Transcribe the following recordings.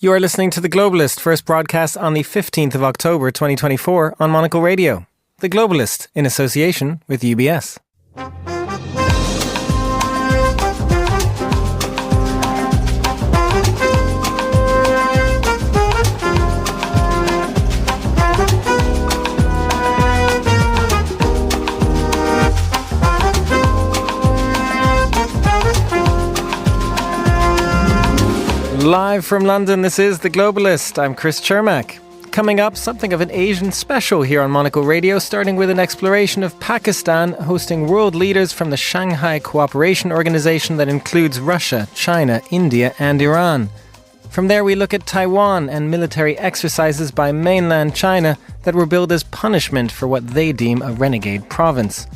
You are listening to The Globalist, first broadcast on the 15th of October 2024 on Monocle Radio. The Globalist, in association with UBS. Live from London, this is The Globalist. I'm Chris Chermak. Coming up, something of an Asian special here on Monocle Radio, starting with an exploration of Pakistan, hosting world leaders from the Shanghai Co-operation Organisation that includes Russia, China, India and Iran. From there we look at Taiwan and military exercises by mainland China that were billed as punishment for what they deem a renegade province.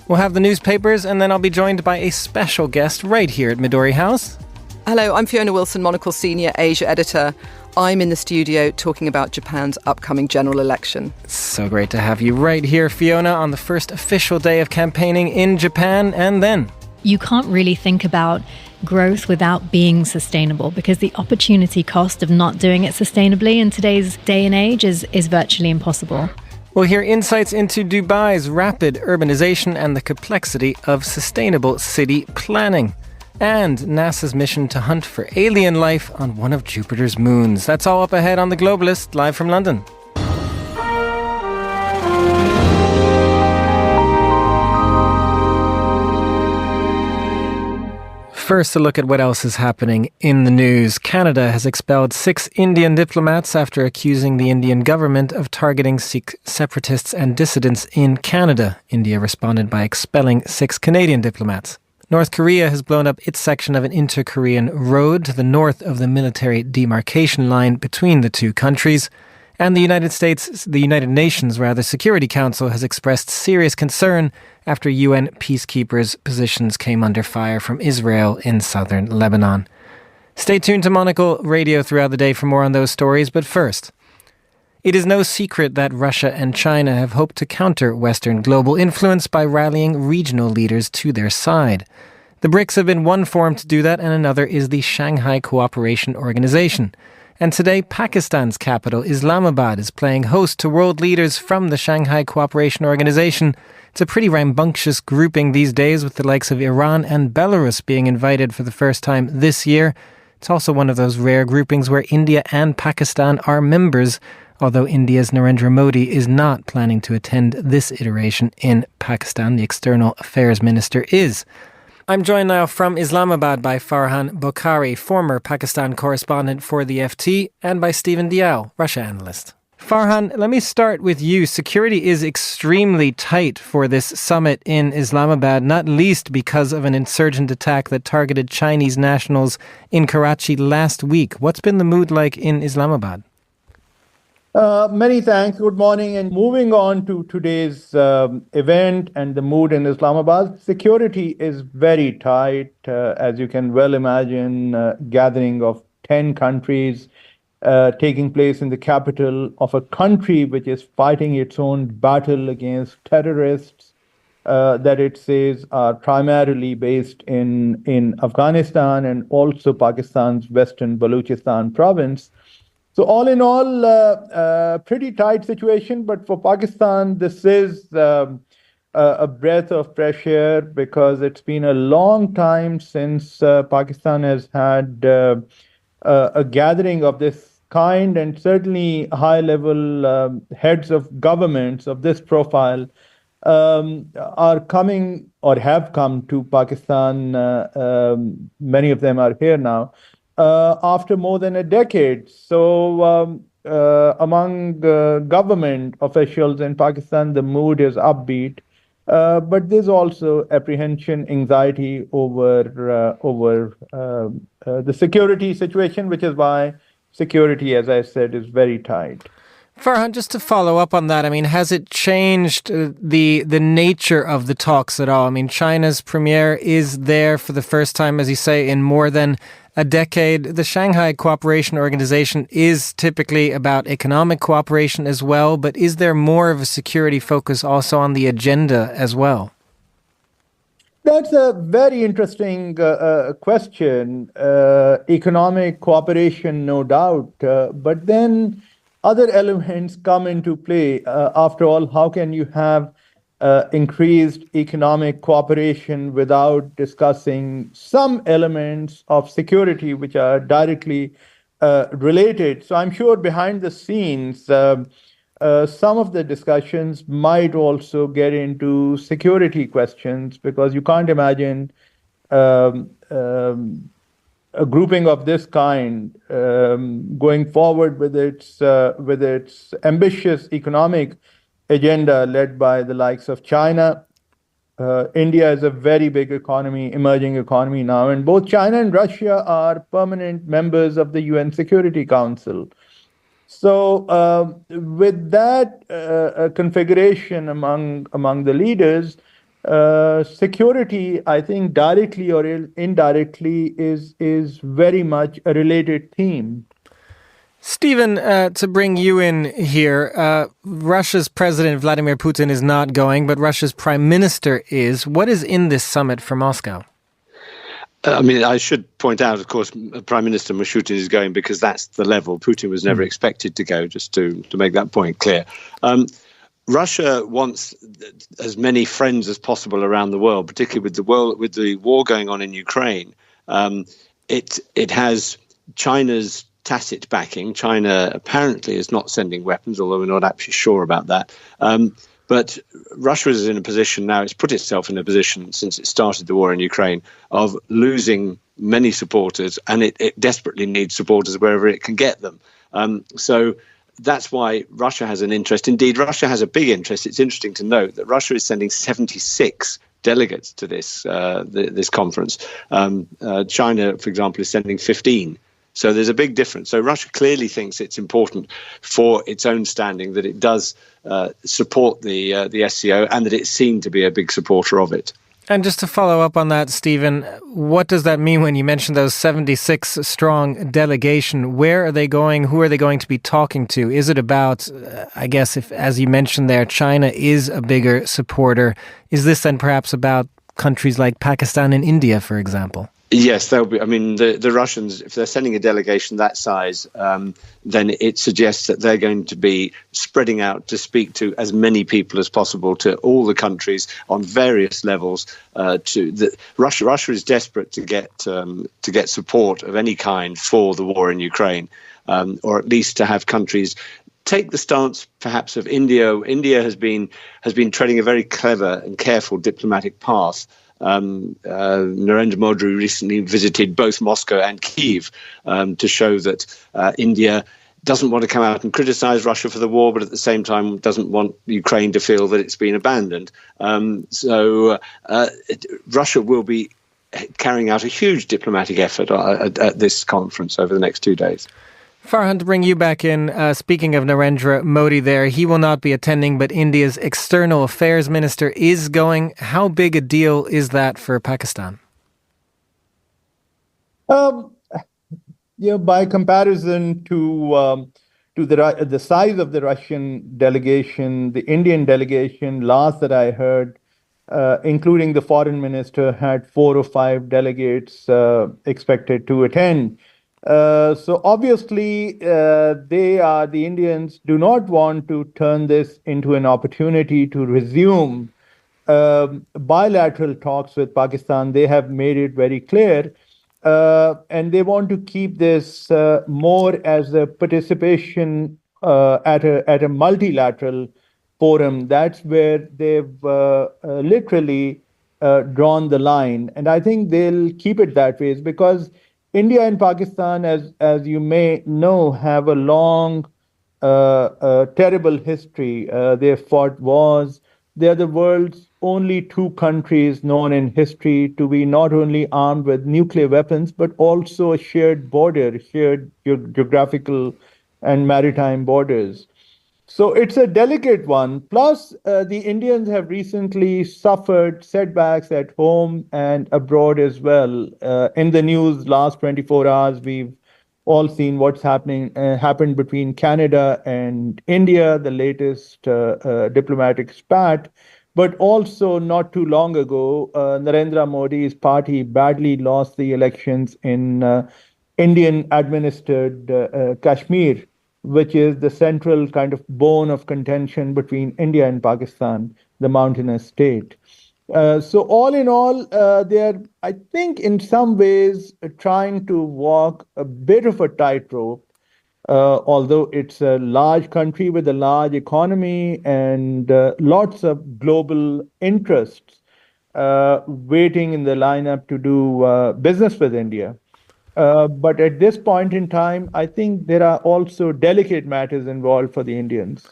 We'll have the newspapers, and then I'll be joined by a special guest right here at Midori House. Hello, I'm Fiona Wilson, Monocle Senior Asia Editor. I'm in the studio talking about Japan's upcoming general election. So great to have you right here, Fiona, on the first official day of campaigning in Japan. And then you can't really think about growth without being sustainable, because the opportunity cost of not doing it sustainably in today's day and age is virtually impossible. We'll hear insights into Dubai's rapid urbanization and the complexity of sustainable city planning. And NASA's mission to hunt for alien life on one of Jupiter's moons. That's all up ahead on The Globalist, live from London. First, a look at what else is happening in the news. Canada has expelled 6 Indian diplomats after accusing the Indian government of targeting Sikh separatists and dissidents in Canada. India responded by expelling 6 Canadian diplomats. North Korea has blown up its section of an inter-Korean road to the north of the military demarcation line between the two countries. And the United Nations Security Council has expressed serious concern after UN peacekeepers' positions came under fire from Israel in southern Lebanon. Stay tuned to Monocle Radio throughout the day for more on those stories, but first, it is no secret that Russia and China have hoped to counter Western global influence by rallying regional leaders to their side. The BRICS have been one forum to do that, and another is the Shanghai Co-operation Organisation. And today, Pakistan's capital, Islamabad, is playing host to world leaders from the Shanghai Co-operation Organisation. It's a pretty rambunctious grouping these days, with the likes of Iran and Belarus being invited for the first time this year. It's also one of those rare groupings where India and Pakistan are members, although India's Narendra Modi is not planning to attend this iteration in Pakistan. The External Affairs Minister is. I'm joined now from Islamabad by Farhan Bokhari, former Pakistan correspondent for the FT, and by Stephen Diao, Russia analyst. Farhan, let me start with you. Security is extremely tight for this summit in Islamabad, not least because of an insurgent attack that targeted Chinese nationals in Karachi last week. What's been the mood like in Islamabad? Many thanks. Good morning. And moving on to today's event and the mood in Islamabad, security is very tight. As you can well imagine, gathering of 10 countries taking place in the capital of a country which is fighting its own battle against terrorists that it says are primarily based in Afghanistan and also Pakistan's western Balochistan province. So all in all, pretty tight situation. But for Pakistan, this is a breath of fresh air, because it's been a long time since Pakistan has had a gathering of this kind, and certainly high-level heads of governments of this profile are coming or have come to Pakistan. Many of them are here now. After more than a decade. So among government officials in Pakistan, the mood is upbeat, but there's also apprehension, anxiety over the security situation, which is why security, as I said, is very tight. Farhan, just to follow up on that, I mean, has it changed the nature of the talks at all? I mean, China's premier is there for the first time, as you say, in more than a decade. The Shanghai Co-operation Organisation is typically about economic cooperation as well, but is there more of a security focus also on the agenda as well? That's a very interesting question. Economic cooperation, no doubt, but then other elements come into play. After all, how can you have increased economic cooperation without discussing some elements of security which are directly related? So I'm sure behind the scenes, some of the discussions might also get into security questions, because you can't imagine a grouping of this kind going forward with its ambitious economic agenda led by the likes of China. India is a very big economy, emerging economy now, and both China and Russia are permanent members of the UN Security Council. So, with that configuration among the leaders, security, I think, directly or indirectly, is very much a related theme. Stephen, to bring you in here, Russia's President Vladimir Putin is not going, but Russia's Prime Minister is. What is in this summit for Moscow? I mean, I should point out, of course, Prime Minister Mishustin is going because that's the level. Putin was never expected to go, just to make that point clear. Russia wants as many friends as possible around the world, particularly with the war going on in Ukraine. It has China's tacit backing. China apparently is not sending weapons, although we're not actually sure about that. But Russia is in a position now, it's put itself in a position since it started the war in Ukraine of losing many supporters, and it desperately needs supporters wherever it can get them. So that's why Russia has an interest. Indeed, Russia has a big interest. It's interesting to note that Russia is sending 76 delegates to this conference. China, for example, is sending 15. So there's a big difference. So Russia clearly thinks it's important for its own standing that it does support the SCO, and that it's seen to be a big supporter of it. And just to follow up on that, Stephen, what does that mean when you mention those 76 strong delegation? Where are they going? Who are they going to be talking to? Is it about, I guess, if, as you mentioned there, China is a bigger supporter, is this then perhaps about countries like Pakistan and India, for example? Yes, they'll be. I mean, the Russians, if they're sending a delegation that size, then it suggests that they're going to be spreading out to speak to as many people as possible, to all the countries on various levels. Russia is desperate to get support of any kind for the war in Ukraine, or at least to have countries take the stance, perhaps, of India. India has been treading a very clever and careful diplomatic path. Narendra Modi recently visited both Moscow and Kyiv to show that India doesn't want to come out and criticize Russia for the war, but at the same time doesn't want Ukraine to feel that it's been abandoned. So Russia will be carrying out a huge diplomatic effort at this conference over the next 2 days. Farhan, to bring you back in, speaking of Narendra Modi there, he will not be attending, but India's external affairs minister is going. How big a deal is that for Pakistan? By comparison to the size of the Russian delegation, the Indian delegation, last that I heard, including the foreign minister, had 4 or 5 delegates expected to attend. So obviously, the Indians do not want to turn this into an opportunity to resume bilateral talks with Pakistan. They have made it very clear, and they want to keep this more as a participation at a multilateral forum. That's where they've literally drawn the line, and I think they'll keep it that way, because India and Pakistan, as you may know, have a long, terrible history. They fought wars. They are the world's only 2 countries known in history to be not only armed with nuclear weapons, but also a shared border, shared geographical and maritime borders. So it's a delicate one. Plus, the Indians have recently suffered setbacks at home and abroad as well. In the news last 24 hours, we've all seen what's happened between Canada and India, the latest diplomatic spat, But also, not too long ago, Narendra Modi's party badly lost the elections in Indian-administered Kashmir, which is the central kind of bone of contention between India and Pakistan, the mountainous state. So all in all, they are, I think, in some ways trying to walk a bit of a tightrope, although it's a large country with a large economy and lots of global interests waiting in the lineup to do business with India. But at this point in time, I think there are also delicate matters involved for the Indians.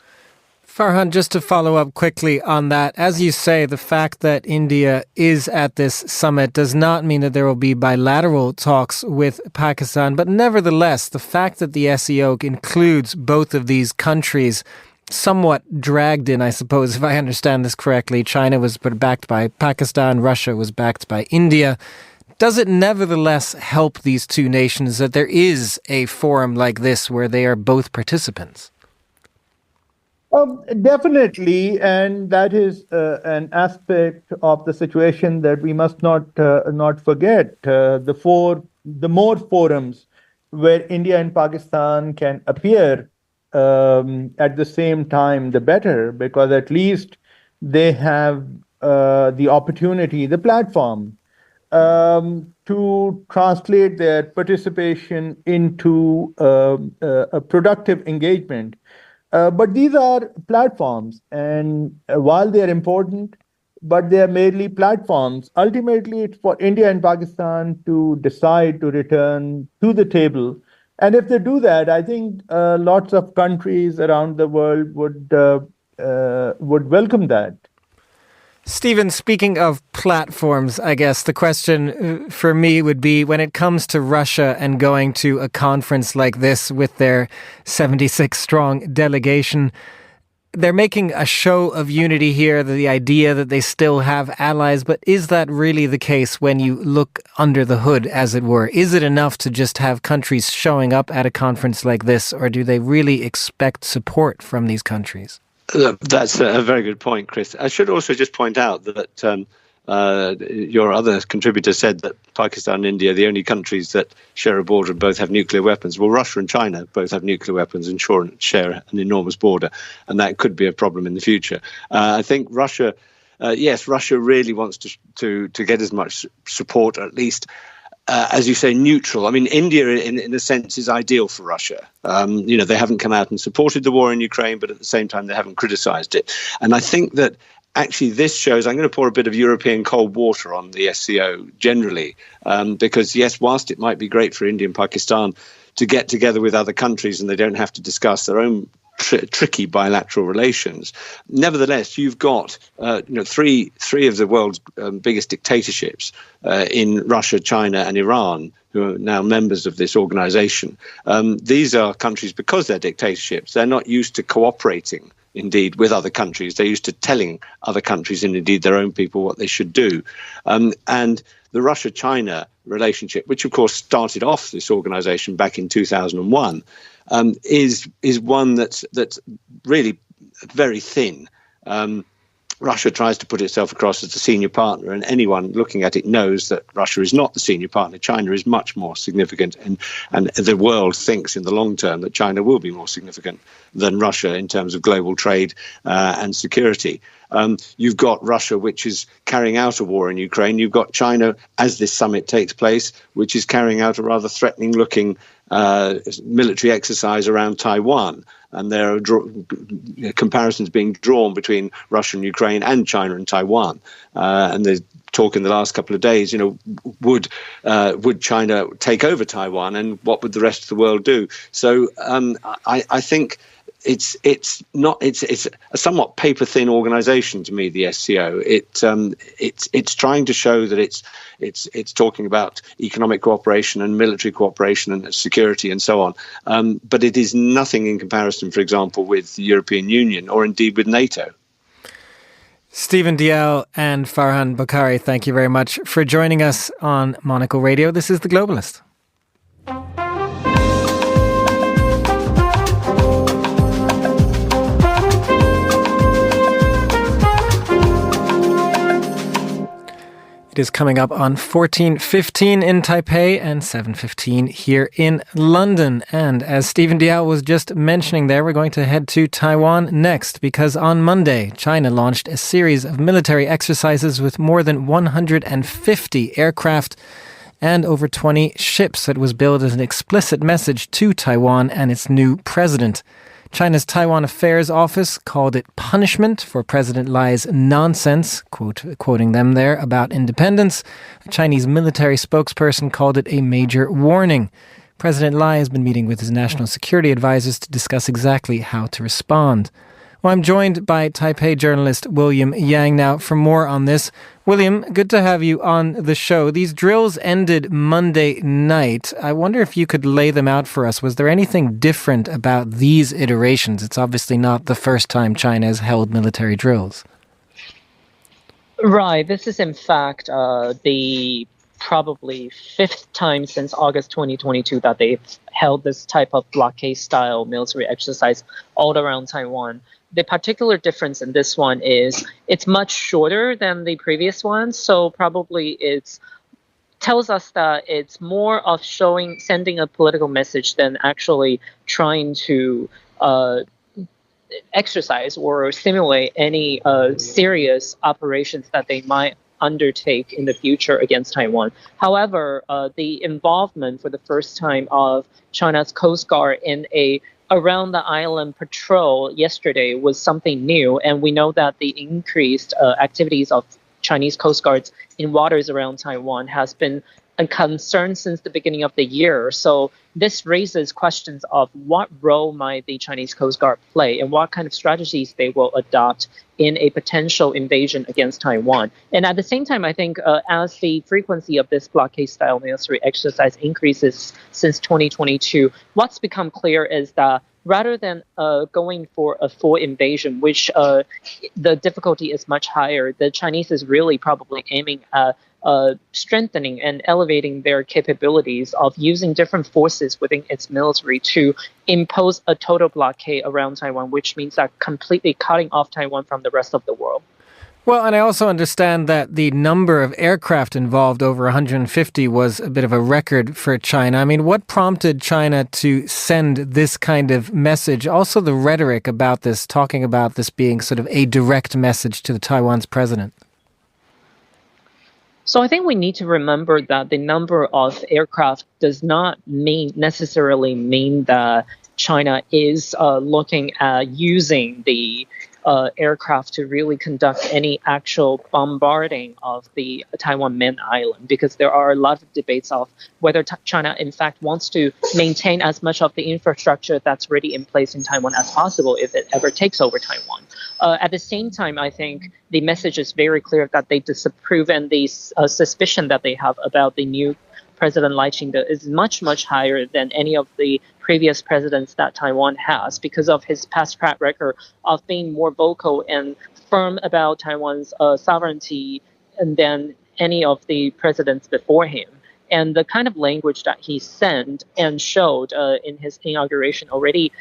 Farhan, just to follow up quickly on that, as you say, the fact that India is at this summit does not mean that there will be bilateral talks with Pakistan. But nevertheless, the fact that the SCO includes both of these countries, somewhat dragged in, I suppose, if I understand this correctly. China was backed by Pakistan, Russia was backed by India. Does it nevertheless help these two nations that there is a forum like this where they are both participants? Definitely, and that is an aspect of the situation that we must not forget. The more forums where India and Pakistan can appear at the same time, the better, because at least they have the opportunity, the platform, to translate their participation into a productive engagement. But these are platforms, and while they are important, but they are merely platforms. Ultimately, it's for India and Pakistan to decide to return to the table. And if they do that, I think lots of countries around the world would welcome that. Stephen, speaking of platforms, I guess the question for me would be, when it comes to Russia and going to a conference like this with their 76-strong delegation, they're making a show of unity here, the idea that they still have allies, but is that really the case when you look under the hood, as it were? Is it enough to just have countries showing up at a conference like this, or do they really expect support from these countries? That's a very good point, Chris. I should also just point out that your other contributor said that Pakistan and India are the only countries that share a border and both have nuclear weapons. Well, Russia and China both have nuclear weapons and share an enormous border, and that could be a problem in the future. I think Russia, yes, Russia really wants to get as much support, or at least as you say, neutral. I mean, India, in a sense, is ideal for Russia. They haven't come out and supported the war in Ukraine, but at the same time, they haven't criticized it. And I think that actually this shows, I'm going to pour a bit of European cold water on the SCO generally, because, yes, whilst it might be great for India and Pakistan to get together with other countries and they don't have to discuss their own tricky bilateral relations. Nevertheless, you've got three of the world's biggest dictatorships in Russia, China, and Iran, who are now members of this organization. These are countries, because they're dictatorships, they're not used to cooperating, indeed, with other countries. They're used to telling other countries, and indeed their own people, what they should do. And the Russia-China relationship, which of course started off this organization back in 2001, is one that's really very thin. Russia tries to put itself across as the senior partner, and anyone looking at it knows that Russia is not the senior partner. China is much more significant, and the world thinks in the long term that China will be more significant than Russia in terms of global trade and security. You've got Russia, which is carrying out a war in Ukraine. You've got China, as this summit takes place, which is carrying out a rather threatening-looking military exercise around Taiwan. And there are comparisons being drawn between Russia and Ukraine and China and Taiwan. And there's talk in the last couple of days, would China take over Taiwan, and what would the rest of the world do? So I think it's a somewhat paper thin organization to me, the SCO. It's trying to show that it's talking about economic cooperation and military cooperation and security and so on. But it is nothing in comparison, for example, with the European Union or indeed with NATO. Stephen Dial and Farhan Bukhari, thank you very much for joining us on Monocle Radio. This is The Globalist. It is coming up on 14:15 in Taipei and 7:15 here in London. And as Stephen Diao was just mentioning there, we're going to head to Taiwan next because on Monday, China launched a series of military exercises with more than 150 aircraft and over 20 ships that was billed as an explicit message to Taiwan and its new president. China's Taiwan Affairs Office called it punishment for President Lai's nonsense, quoting them there, about independence. A Chinese military spokesperson called it a major warning. President Lai has been meeting with his national security advisors to discuss exactly how to respond. Well, I'm joined by Taipei journalist William Yang now for more on this. William, good to have you on the show. These drills ended Monday night. I wonder if you could lay them out for us. Was there anything different about these iterations? It's obviously not the first time China has held military drills. Right. This is, in fact, the probably fifth time since August 2022 that they've held this type of blockade-style military exercise all around Taiwan. The particular difference in this one is it's much shorter than the previous one, so probably it tells us that it's more of sending a political message than actually trying to exercise or simulate any serious operations that they might undertake in the future against Taiwan. However, the involvement for the first time of China's Coast Guard in a around the island patrol yesterday was something new, and we know that the increased activities of Chinese Coast Guards in waters around Taiwan has been a concern since the beginning of the year. So this raises questions of what role might the Chinese Coast Guard play and what kind of strategies they will adopt in a potential invasion against Taiwan. And at the same time, I think as the frequency of this blockade-style military exercise increases since 2022, what's become clear is that rather than going for a full invasion, which the difficulty is much higher, the Chinese is really probably aiming at strengthening and elevating their capabilities of using different forces within its military to impose a total blockade around Taiwan, which means that completely cutting off Taiwan from the rest of the world. Well, and I also understand that the number of aircraft involved, over 150, was a bit of a record for China. I mean, what prompted China to send this kind of message? Also the rhetoric about this, talking about this being sort of a direct message to Taiwan's president. So I think we need to remember that the number of aircraft does not necessarily mean that China is looking at using the aircraft to really conduct any actual bombarding of the Taiwan main island, because there are a lot of debates of whether China in fact wants to maintain as much of the infrastructure that's already in place in Taiwan as possible if it ever takes over Taiwan. At the same time, I think the message is very clear that they disapprove, and the suspicion that they have about the new President Lai Ching-te is much, much higher than any of the previous presidents that Taiwan has, because of his past track record of being more vocal and firm about Taiwan's sovereignty than any of the presidents before him. And the kind of language that he sent and showed in his inauguration already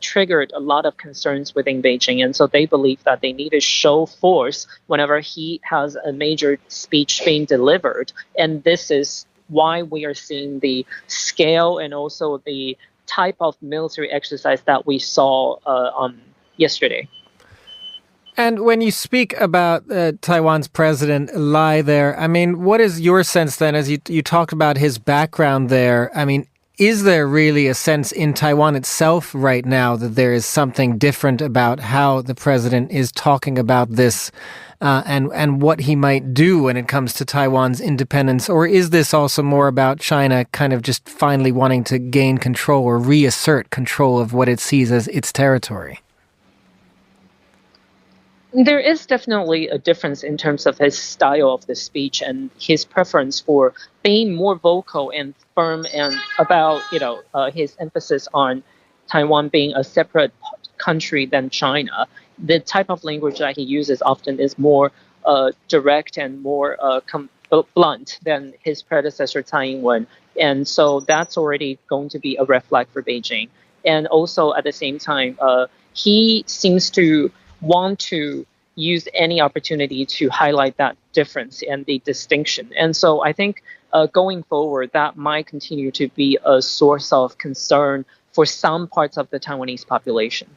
triggered a lot of concerns within Beijing. And so they believe that they need to show force whenever he has a major speech being delivered. And this is why we are seeing the scale and also the type of military exercise that we saw yesterday. And when you speak about Taiwan's President Lai there, I mean, what is your sense then, as you talked about his background there? I mean, is there really a sense in Taiwan itself right now that there is something different about how the president is talking about this and what he might do when it comes to Taiwan's independence? Or is this also more about China kind of just finally wanting to gain control or reassert control of what it sees as its territory? There is definitely a difference in terms of his style of the speech and his preference for being more vocal and firm and about, his emphasis on Taiwan being a separate country than China. The type of language that he uses often is more direct and more blunt than his predecessor Tsai Ing-wen. And so that's already going to be a red flag for Beijing. And also at the same time, he seems to want to use any opportunity to highlight that difference and the distinction. And so I think going forward, that might continue to be a source of concern for some parts of the Taiwanese population.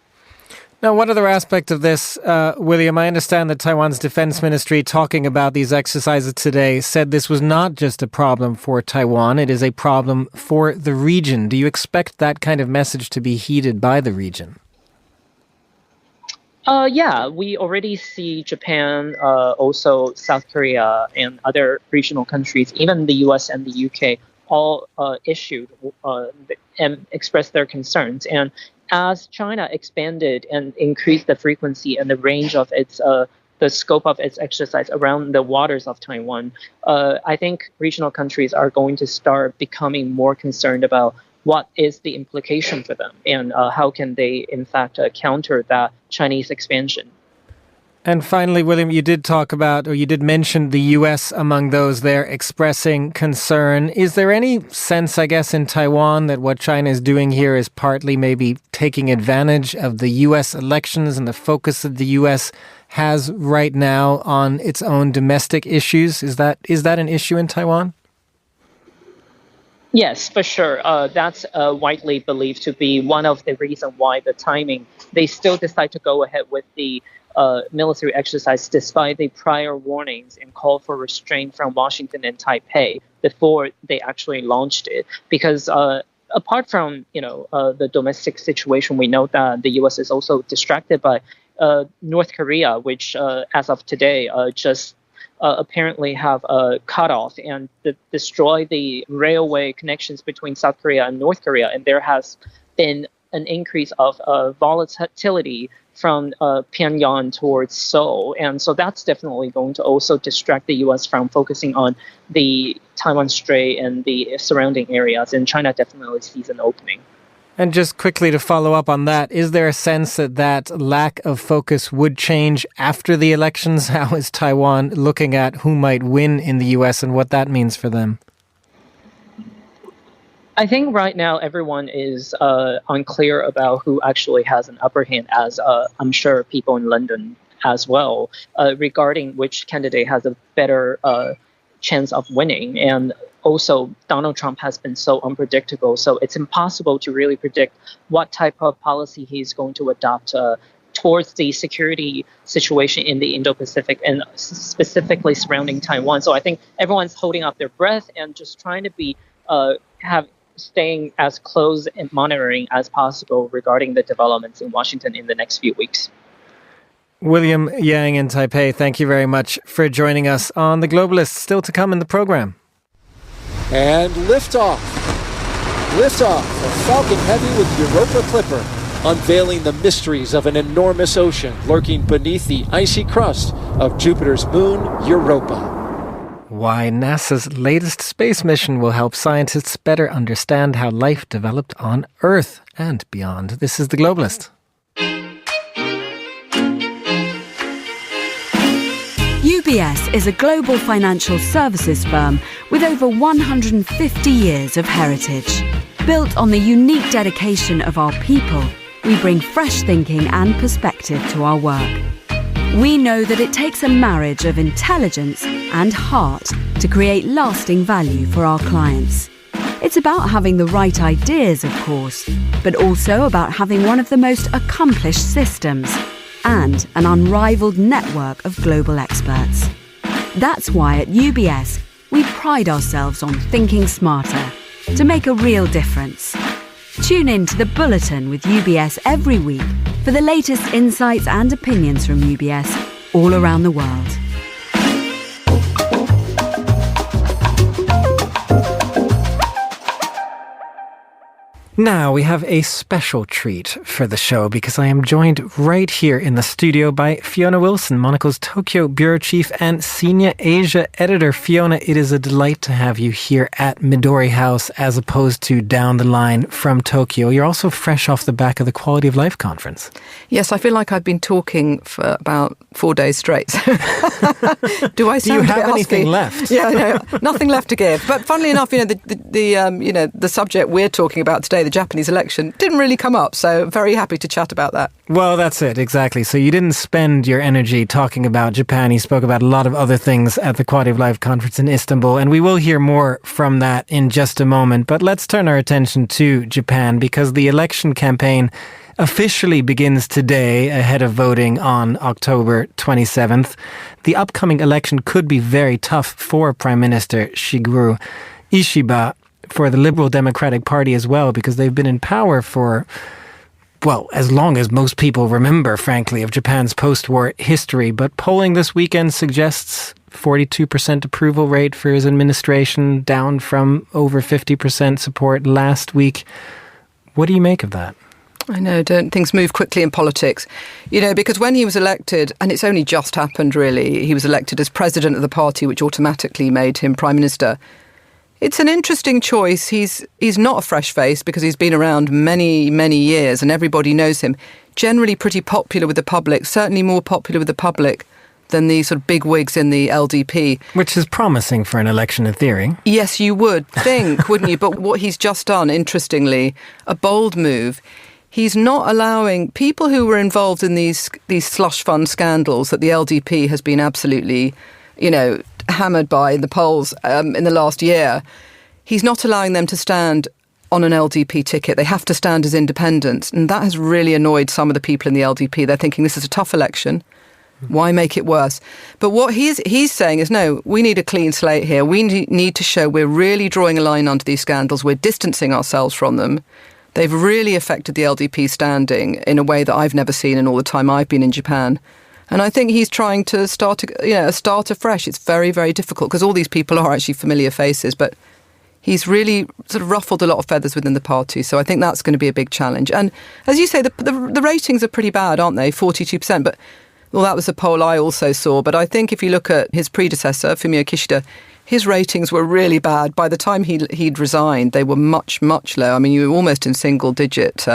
Now, one other aspect of this, William, I understand that Taiwan's defense ministry, talking about these exercises today, said this was not just a problem for Taiwan, it is a problem for the region. Do you expect that kind of message to be heeded by the region? Yeah, we already see Japan, also South Korea and other regional countries, even the US and the UK, all issued and expressed their concerns. And as China expanded and increased the frequency and the range of its the scope of its exercise around the waters of Taiwan, I think regional countries are going to start becoming more concerned about what is the implication for them and how can they, in fact, counter that Chinese expansion. And finally, William, you did talk about, or you did mention the U.S. among those there expressing concern. Is there any sense, I guess, in Taiwan that what China is doing here is partly maybe taking advantage of the U.S. elections and the focus that the U.S. has right now on its own domestic issues? Is that an issue in Taiwan? Yes, for sure. That's widely believed to be one of the reasons why the timing, they still decide to go ahead with the military exercise despite the prior warnings and call for restraint from Washington and Taipei before they actually launched it. Because apart from the domestic situation, we know that the U.S. is also distracted by North Korea, which as of today just apparently have cut off and destroy the railway connections between South Korea and North Korea. And there has been an increase of volatility from Pyongyang towards Seoul. And so that's definitely going to also distract the U.S. from focusing on the Taiwan Strait and the surrounding areas. And China definitely sees an opening. And just quickly to follow up on that, is there a sense that lack of focus would change after the elections? How is Taiwan looking at who might win in the U.S. and what that means for them? I think right now everyone is unclear about who actually has an upper hand, as I'm sure people in London as well, regarding which candidate has a better chance of winning. And also, Donald Trump has been so unpredictable, so it's impossible to really predict what type of policy he's going to adopt towards the security situation in the Indo-Pacific and specifically surrounding Taiwan. So I think everyone's holding up their breath and just trying to be staying as close and monitoring as possible regarding the developments in Washington in the next few weeks. William Yang in Taipei, thank you very much for joining us on The Globalists. Still to come in the program. And liftoff. Liftoff of Falcon Heavy with Europa Clipper, unveiling the mysteries of an enormous ocean lurking beneath the icy crust of Jupiter's moon, Europa. Why NASA's latest space mission will help scientists better understand how life developed on Earth and beyond. This is The Globalist. UBS is a global financial services firm with over 150 years of heritage. Built on the unique dedication of our people, we bring fresh thinking and perspective to our work. We know that it takes a marriage of intelligence and heart to create lasting value for our clients. It's about having the right ideas, of course, but also about having one of the most accomplished systems and an unrivaled network of global experts. That's why at UBS, we pride ourselves on thinking smarter to make a real difference. Tune in to The Bulletin with UBS every week for the latest insights and opinions from UBS all around the world. Now we have a special treat for the show because I am joined right here in the studio by Fiona Wilson, Monocle's Tokyo Bureau Chief and Senior Asia Editor. Fiona, it is a delight to have you here at Midori House as opposed to down the line from Tokyo. You're also fresh off the back of the Quality of Life conference. Yes, I feel like I've been talking for about 4 days straight. Do I sound Do you have anything husky? left? Yeah, no, nothing left to give. But funnily enough, the subject we're talking about today, the Japanese election didn't really come up. So very happy to chat about that. Well, that's it, exactly. So you didn't spend your energy talking about Japan. You spoke about a lot of other things at the Quality of Life conference in Istanbul, and we will hear more from that in just a moment. But let's turn our attention to Japan, because the election campaign officially begins today ahead of voting on October 27th. The upcoming election could be very tough for Prime Minister Shigeru Ishiba, for the Liberal Democratic Party as well, because they've been in power for, well, as long as most people remember, frankly, of Japan's post-war history. But polling this weekend suggests 42% approval rate for his administration, down from over 50% support last week. What do you make of that? I know, don't things move quickly in politics? You know, because when he was elected, and it's only just happened really, he was elected as president of the party, which automatically made him prime minister. It's an interesting choice. He's not a fresh face because he's been around many, many years and everybody knows him. Generally pretty popular with the public, certainly more popular with the public than the sort of big wigs in the LDP. Which is promising for an election in theory. Yes, you would think, wouldn't you? But what he's just done, interestingly, a bold move. He's not allowing people who were involved in these slush fund scandals that the LDP has been absolutely, hammered by in the polls in the last year. He's not allowing them to stand on an LDP ticket. They have to stand as independents. And that has really annoyed some of the people in the LDP. They're thinking this is a tough election. Why make it worse? But what he's saying is, no, we need a clean slate here. We need to show we're really drawing a line under these scandals. We're distancing ourselves from them. They've really affected the LDP standing in a way that I've never seen in all the time I've been in Japan. And I think he's trying to start afresh. It's very, very difficult because all these people are actually familiar faces, but he's really sort of ruffled a lot of feathers within the party. So I think that's going to be a big challenge. And as you say, the ratings are pretty bad, aren't they? 42%. But, well, that was a poll I also saw. But I think if you look at his predecessor, Fumio Kishida, his ratings were really bad. By the time he'd resigned, they were much, much lower. I mean, you were almost in single-digit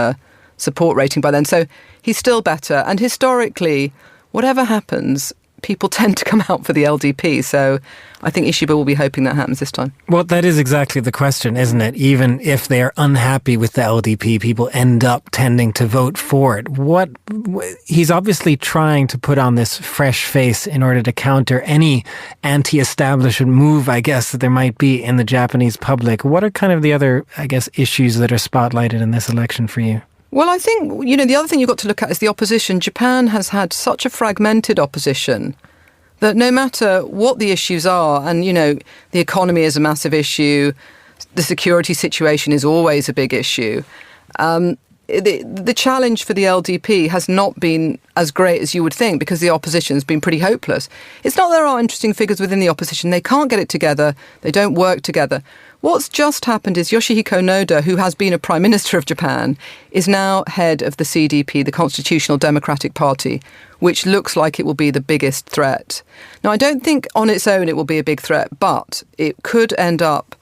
support rating by then. So he's still better. And historically, whatever happens, people tend to come out for the LDP. So I think Ishiba will be hoping that happens this time. Well, that is exactly the question, isn't it? Even if they're unhappy with the LDP, people end up tending to vote for it. He's obviously trying to put on this fresh face in order to counter any anti-establishment move, I guess, that there might be in the Japanese public. What are kind of the other, I guess, issues that are spotlighted in this election for you? Well, I think, the other thing you've got to look at is the opposition. Japan has had such a fragmented opposition that no matter what the issues are, and, the economy is a massive issue, the security situation is always a big issue, the challenge for the LDP has not been as great as you would think because the opposition has been pretty hopeless. It's not that there are interesting figures within the opposition. They can't get it together. They don't work together. What's just happened is Yoshihiko Noda, who has been a Prime Minister of Japan, is now head of the CDP, the Constitutional Democratic Party, which looks like it will be the biggest threat. Now, I don't think on its own it will be a big threat, but it could end up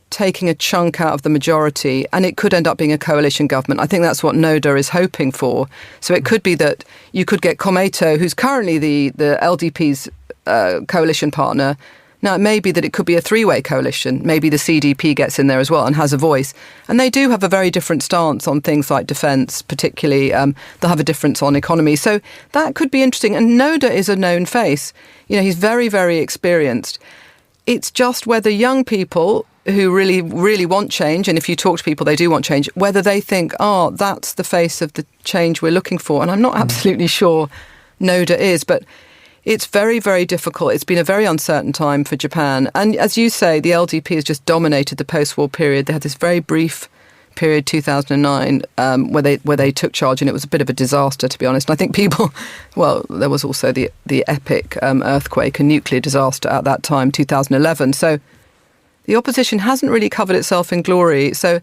taking a chunk out of the majority, and it could end up being a coalition government. I think that's what Noda is hoping for. So it could be that you could get Komeito, who's currently the LDP's coalition partner. Now, it may be that it could be a three-way coalition. Maybe the CDP gets in there as well and has a voice. And they do have a very different stance on things like defence, particularly. They'll have a difference on economy. So that could be interesting. And Noda is a known face. He's very, very experienced. It's just whether young people who really, really want change, and if you talk to people, they do want change, whether they think, that's the face of the change we're looking for. And I'm not absolutely sure Noda is, but it's very, very difficult. It's been a very uncertain time for Japan. And as you say, the LDP has just dominated the post-war period. They had this very brief period, 2009, where they took charge, and it was a bit of a disaster, to be honest. And I think there was also the epic earthquake and nuclear disaster at that time, 2011. So the opposition hasn't really covered itself in glory. So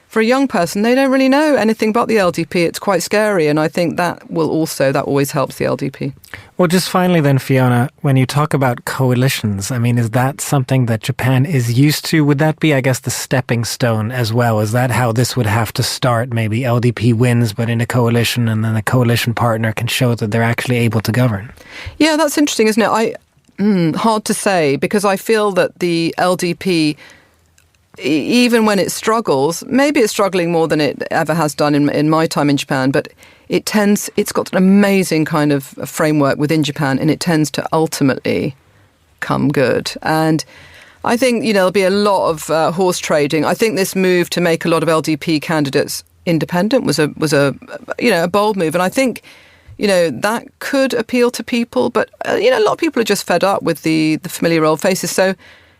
for a young person, they don't really know anything about the LDP. It's quite scary, and I think that always helps the LDP. Well, just finally then, Fiona, when you talk about coalitions, I mean, is that something that Japan is used to? Would that be, I guess, the stepping stone as well? Is that how this would have to start? Maybe LDP wins, but in a coalition, and then the coalition partner can show that they're actually able to govern? Yeah, that's interesting, isn't it? Hard to say, because I feel that the LDP even when it struggles, maybe it's struggling more than it ever has done in my time in Japan, but it's got an amazing kind of framework within Japan, and it tends to ultimately come good. And I think, there'll be a lot of horse trading. I think this move to make a lot of LDP candidates independent was a bold move. And I think, that could appeal to people. But, a lot of people are just fed up with the familiar old faces. So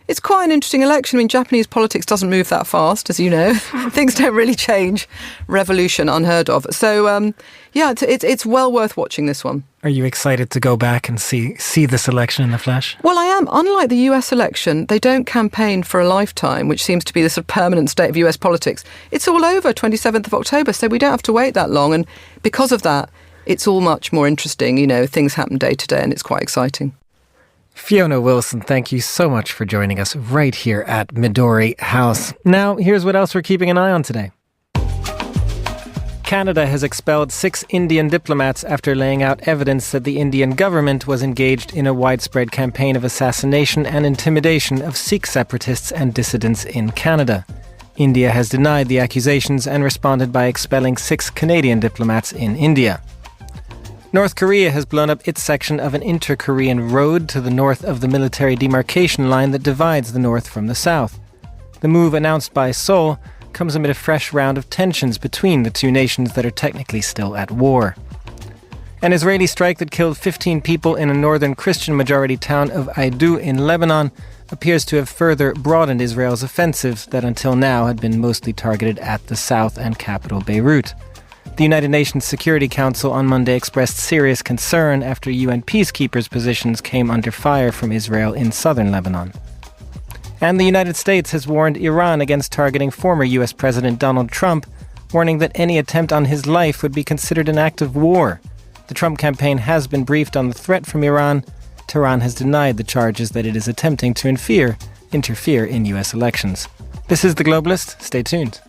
it's quite an interesting election. I mean, Japanese politics doesn't move that fast, as you know. Things don't really change. Revolution, unheard of. So, it's well worth watching this one. Are you excited to go back and see this election in the flesh? Well, I am. Unlike the US election, they don't campaign for a lifetime, which seems to be the sort of permanent state of US politics. It's all over 27th of October, so we don't have to wait that long. And because of that, it's all much more interesting. Things happen day to day, and it's quite exciting. Fiona Wilson, thank you so much for joining us right here at Midori House. Now, here's what else we're keeping an eye on today. Canada has expelled 6 Indian diplomats after laying out evidence that the Indian government was engaged in a widespread campaign of assassination and intimidation of Sikh separatists and dissidents in Canada. India has denied the accusations and responded by expelling 6 Canadian diplomats in India. North Korea has blown up its section of an inter-Korean road to the north of the military demarcation line that divides the north from the south. The move announced by Seoul comes amid a fresh round of tensions between the two nations that are technically still at war. An Israeli strike that killed 15 people in a northern Christian-majority town of Aidu in Lebanon appears to have further broadened Israel's offensive that until now had been mostly targeted at the south and capital Beirut. The United Nations Security Council on Monday expressed serious concern after UN peacekeepers' positions came under fire from Israel in southern Lebanon. And the United States has warned Iran against targeting former US President Donald Trump, warning that any attempt on his life would be considered an act of war. The Trump campaign has been briefed on the threat from Iran. Tehran has denied the charges that it is attempting to interfere in US elections. This is The Globalist. Stay tuned.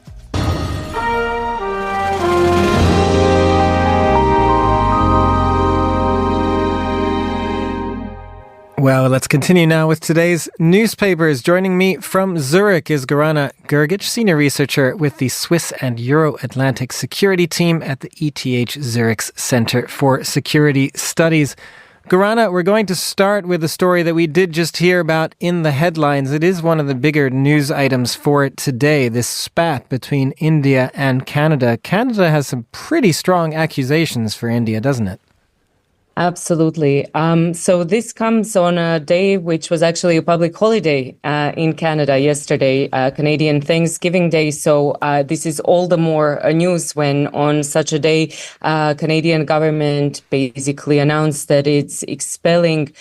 Well, let's continue now with today's newspapers. Joining me from Zurich is Gorana Gergic, senior researcher with the Swiss and Euro-Atlantic Security Team at the ETH Zurich's Center for Security Studies. Gorana, we're going to start with a story that we did just hear about in the headlines. It is one of the bigger news items for today, this spat between India and Canada. Canada has some pretty strong accusations for India, doesn't it? Absolutely. So this comes on a day which was actually a public holiday in Canada yesterday, Canadian Thanksgiving Day. So this is all the more news when on such a day, Canadian government basically announced that it's expelling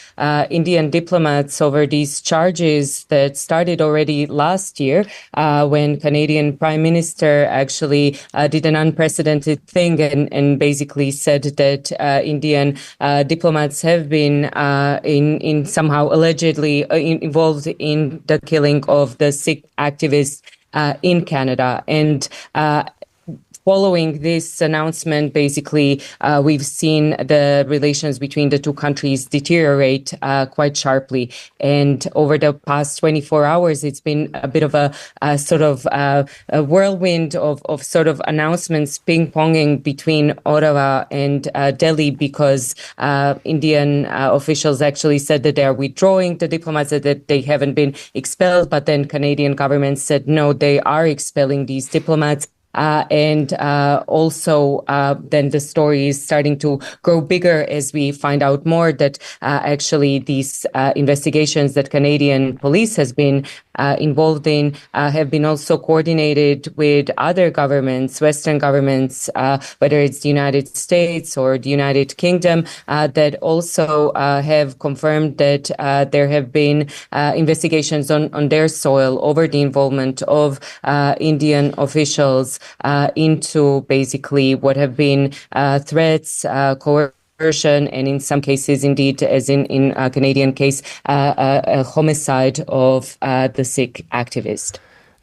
Indian diplomats over these charges that started already last year when Canadian Prime Minister actually did an unprecedented thing and basically said that Indian diplomats have been in somehow allegedly involved in the killing of the Sikh activists in Canada. And following this announcement, basically, we've seen the relations between the two countries deteriorate quite sharply. And over the past 24 hours, it's been a bit of a sort of a whirlwind of sort of announcements ping-ponging between Ottawa and Delhi because Indian officials actually said that they are withdrawing the diplomats, that they haven't been expelled. But then Canadian government said, no, they are expelling these diplomats. And also then the story is starting to grow bigger as we find out more that actually these investigations that Canadian police has been involved in have been also coordinated with other governments, Western governments, whether it's the United States or the United Kingdom, that also have confirmed that there have been investigations on their soil over the involvement of Indian officials into basically what have been threats, coercion, and in some cases, indeed, as in a Canadian case, a homicide of the Sikh activist.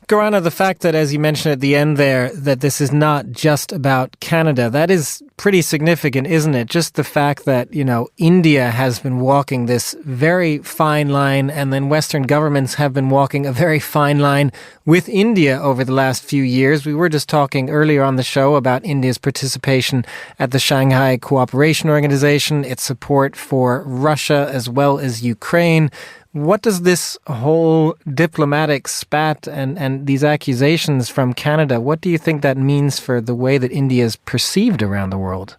Gorana, the fact that, as you mentioned at the end there, that this is not just about Canada, that is pretty significant, isn't it? Just the fact that, India has been walking this very fine line, and then Western governments have been walking a very fine line with India over the last few years. We were just talking earlier on the show about India's participation at the Shanghai Co-operation Organisation, its support for Russia as well as Ukraine. What does this whole diplomatic spat and these accusations from Canada, what do you think that means for the way that India is perceived around the world?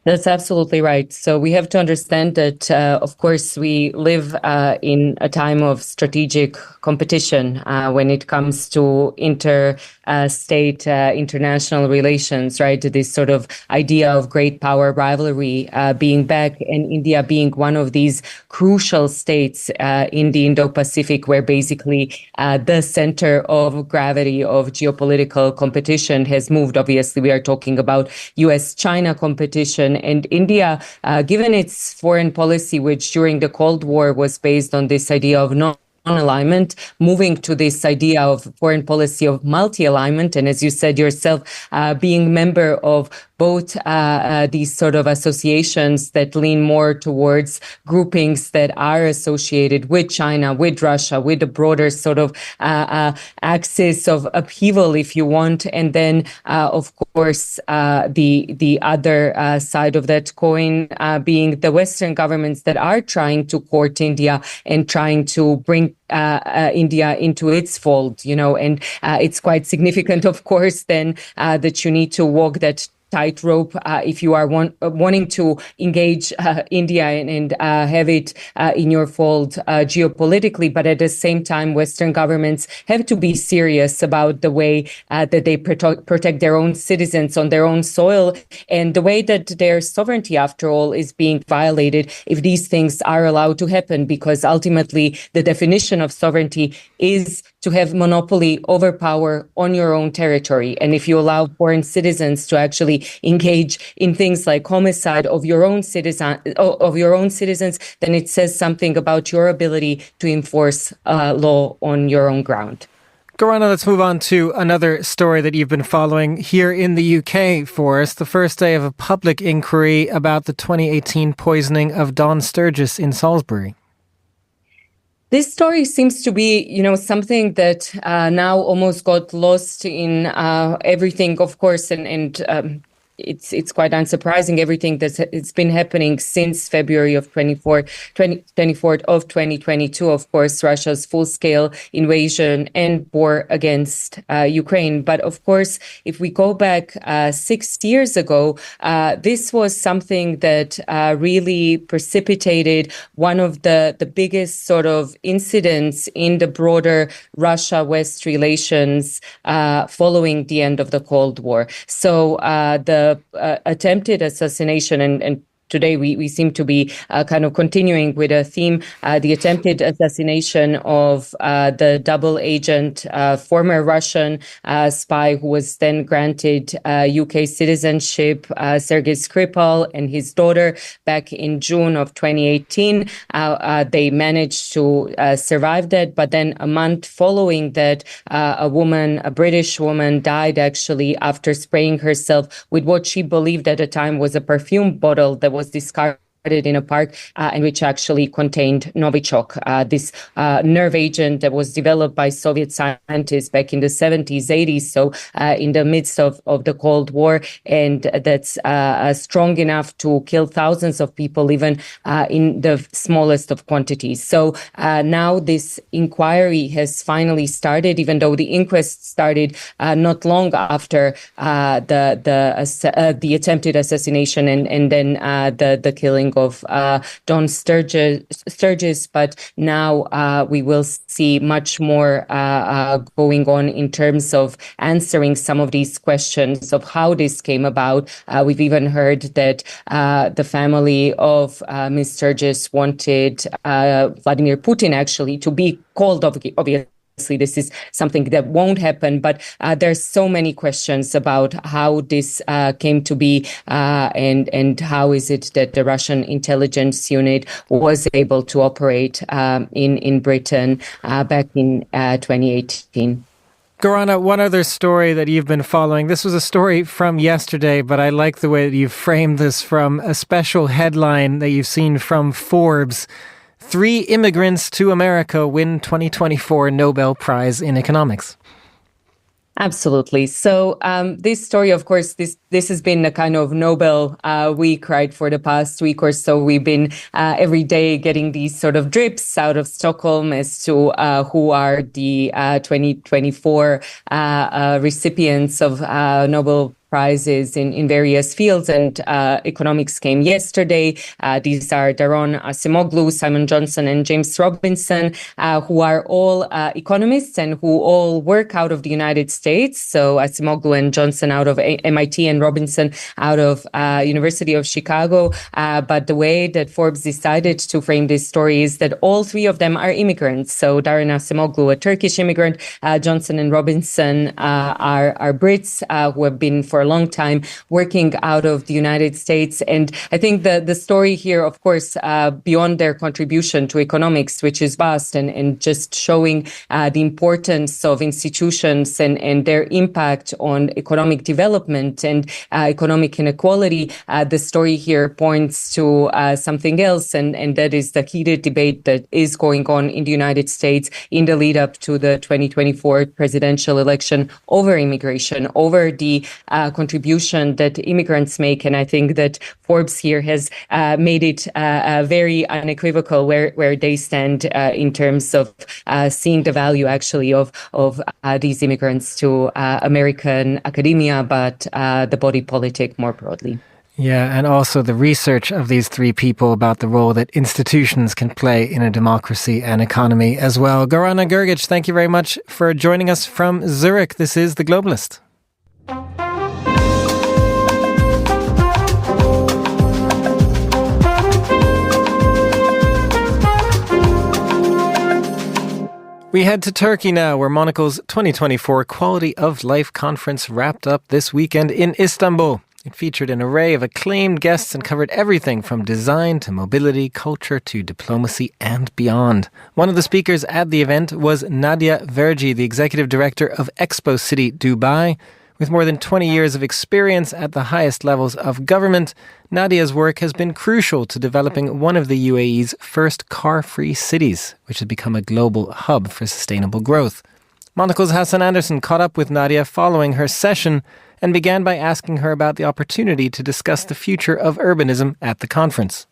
That's absolutely right. So we have to understand that, of course, we live in a time of strategic competition when it comes to interstate international relations, right? This sort of idea of great power rivalry being back, and India being one of these crucial states in the Indo-Pacific, where basically the center of gravity of geopolitical competition has moved. Obviously, we are talking about US-China competition. And India, given its foreign policy, which during the Cold War was based on this idea of non-alignment, moving to this idea of foreign policy of multi-alignment, and as you said yourself, being member of both these sort of associations that lean more towards groupings that are associated with China, with Russia, with the broader sort of axis of upheaval, if you want. And then, of course, the other side of that coin being the Western governments that are trying to court India and trying to bring India into its fold, and it's quite significant, of course, then that you need to walk that tightrope if you are wanting to engage India and have it in your fold geopolitically. But at the same time, Western governments have to be serious about the way that they protect their own citizens on their own soil, and the way that their sovereignty, after all, is being violated if these things are allowed to happen, because ultimately the definition of sovereignty is to have monopoly over power on your own territory. And if you allow foreign citizens to actually engage in things like homicide of your own citizens, then it says something about your ability to enforce law on your own ground. Gorana, let's move on to another story that you've been following here in the UK for us. The first day of a public inquiry about the 2018 poisoning of Dawn Sturgis in Salisbury. This story seems to be, something that now almost got lost in everything, of course, and it's quite unsurprising, everything it's been happening since February of 24th of 2022, of course, Russia's full-scale invasion and war against Ukraine. But of course, if we go back 6 years ago, this was something that really precipitated one of the biggest sort of incidents in the broader Russia-West relations following the end of the Cold War. So the attempted assassination, and today we seem to be kind of continuing with a theme, the attempted assassination of the double agent, former Russian spy who was then granted UK citizenship, Sergei Skripal, and his daughter back in June of 2018. They managed to survive that, but then a month following that, a British woman, died actually after spraying herself with what she believed at the time was a perfume bottle that was discarded in a park and which actually contained Novichok, this nerve agent that was developed by Soviet scientists back in the 70s, 80s, so in the midst of the Cold War, and that's strong enough to kill thousands of people, even in the smallest of quantities. So now this inquiry has finally started, even though the inquest started not long after the attempted assassination and then the killing of Dawn Sturgis, but now we will see much more going on in terms of answering some of these questions of how this came about. We've even heard that the family of Ms. Sturgis wanted Vladimir Putin actually to be called, obviously. This is something that won't happen, but there's so many questions about how this came to be and how is it that the Russian intelligence unit was able to operate in Britain back in 2018. Gorana, one other story that you've been following. This was a story from yesterday, but I like the way that you've framed this from a special headline that you've seen from Forbes. 3 immigrants to America win 2024 Nobel Prize in Economics. Absolutely. So this story, of course, this has been a kind of Nobel week, right? For the past week or so, we've been every day getting these sort of drips out of Stockholm as to who are the 2024 recipients of Nobel prizes in various fields, and economics came yesterday. These are Daron Acemoglu, Simon Johnson, and James Robinson, who are all economists and who all work out of the United States. So Acemoglu and Johnson out of MIT and Robinson out of University of Chicago. But the way that Forbes decided to frame this story is that all 3 of them are immigrants. So Daron Acemoglu, a Turkish immigrant, Johnson and Robinson are Brits who have been for a long time working out of the United States. And I think the story here, of course, beyond their contribution to economics, which is vast, and just showing the importance of institutions and their impact on economic development and economic inequality, the story here points to something else, and that is the heated debate that is going on in the United States in the lead up to the 2024 presidential election over immigration, over the contribution that immigrants make. And I think that Forbes here has made it very unequivocal where they stand in terms of seeing the value actually of these immigrants to American academia, but the body politic more broadly. Yeah, and also the research of these 3 people about the role that institutions can play in a democracy and economy as well. Gorana Gergic, thank you very much for joining us from Zurich. This is The Globalist. We head to Turkey now, where Monocle's 2024 Quality of Life Conference wrapped up this weekend in Istanbul. It featured an array of acclaimed guests and covered everything from design to mobility, culture to diplomacy and beyond. One of the speakers at the event was Nadia Vergi, the executive director of Expo City Dubai. With more than 20 years of experience at the highest levels of government, Nadia's work has been crucial to developing one of the UAE's first car-free cities, which has become a global hub for sustainable growth. Monocle's Hassan Anderson caught up with Nadia following her session and began by asking her about the opportunity to discuss the future of urbanism at the conference.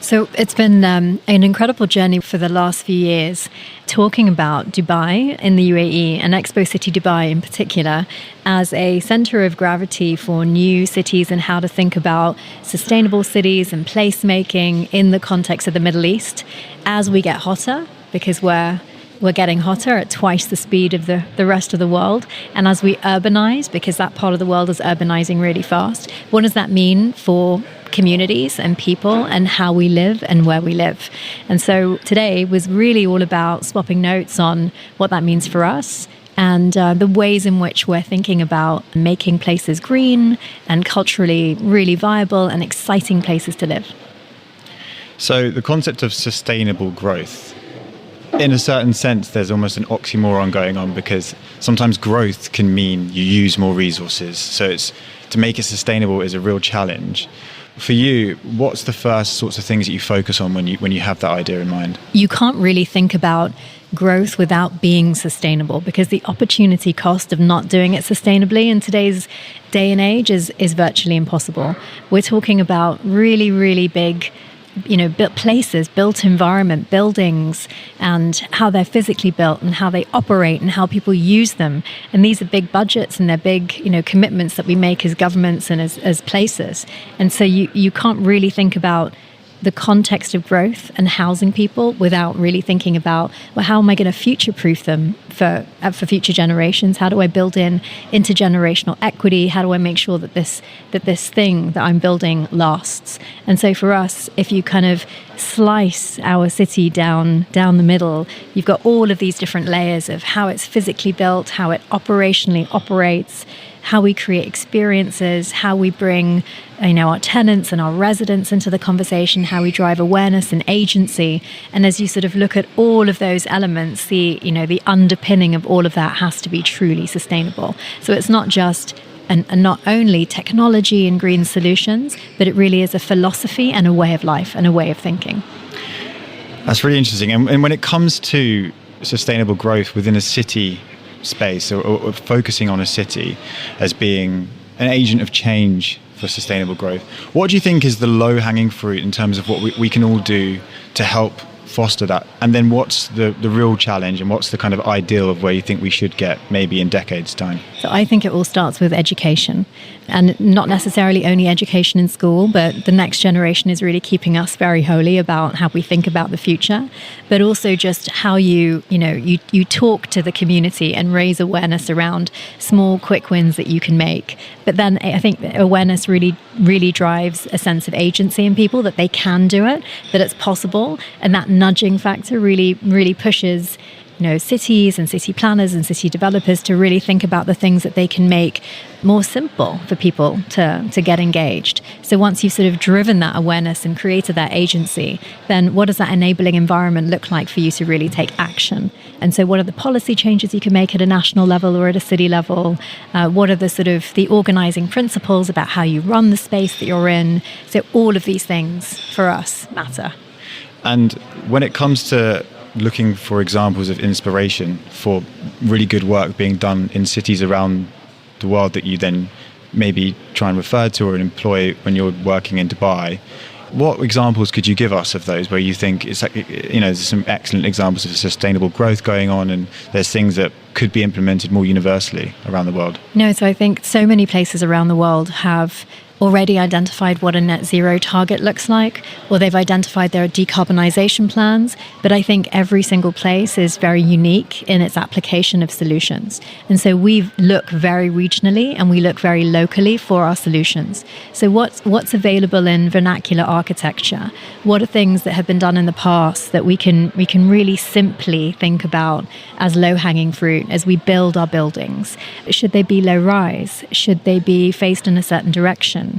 So it's been an incredible journey for the last few years, talking about Dubai in the UAE and Expo City Dubai in particular as a center of gravity for new cities and how to think about sustainable cities and placemaking in the context of the Middle East as we get hotter, because we're getting hotter at twice the speed of the rest of the world. And as we urbanize, because that part of the world is urbanizing really fast, what does that mean for communities and people and how we live and where we live? And so today was really all about swapping notes on what that means for us and the ways in which we're thinking about making places green and culturally really viable and exciting places to live. So the concept of sustainable growth, in a certain sense, there's almost an oxymoron going on, because sometimes growth can mean you use more resources. So to make it sustainable is a real challenge. For you, what's the first sorts of things that you focus on when you have that idea in mind? You can't really think about growth without being sustainable, because the opportunity cost of not doing it sustainably in today's day and age is virtually impossible. We're talking about really, really big built places, built environment, buildings, and how they're physically built and how they operate and how people use them. And these are big budgets and they're big, commitments that we make as governments and as places. And so you can't really think about the context of growth and housing people without really thinking about, well, how am I going to future-proof them for future generations? How do I build in intergenerational equity? How do I make sure that this thing that I'm building lasts? And so for us, if you kind of slice our city down the middle, you've got all of these different layers of how it's physically built, how it operationally operates, how we create experiences, how we bring our tenants and our residents into the conversation, how we drive awareness and agency. And as you sort of look at all of those elements, the underpinning of all of that has to be truly sustainable. So it's not just and not only technology and green solutions, but it really is a philosophy and a way of life and a way of thinking. That's really interesting. And when it comes to sustainable growth within a city space, or focusing on a city as being an agent of change for sustainable growth, what do you think is the low-hanging fruit in terms of what we can all do to help foster that? And then what's the real challenge, and what's the kind of ideal of where you think we should get maybe in decades' time? So I think it all starts with education, and not necessarily only education in school, but the next generation is really keeping us very holy about how we think about the future, but also just how you talk to the community and raise awareness around small, quick wins that you can make. But then I think awareness really, really drives a sense of agency in people, that they can do it, that it's possible, and that nudging factor really, really pushes cities and city planners and city developers to really think about the things that they can make more simple for people to get engaged. So once you've sort of driven that awareness and created that agency, then what does that enabling environment look like for you to really take action? And so what are the policy changes you can make at a national level or at a city level? What are the sort of the organizing principles about how you run the space that you're in? So all of these things for us matter. And when it comes to looking for examples of inspiration for really good work being done in cities around the world that you then maybe try and refer to or employ when you're working in Dubai, what examples could you give us of those where you think it's like, there's some excellent examples of sustainable growth going on, and there's things that could be implemented more universally around the world? No, so I think so many places around the world have already identified what a net zero target looks like, or they've identified their decarbonisation plans. But I think every single place is very unique in its application of solutions. And so we look very regionally and we look very locally for our solutions. So what's available in vernacular architecture? What are things that have been done in the past that we can really simply think about as low-hanging fruit as we build our buildings? Should they be low-rise? Should they be faced in a certain direction?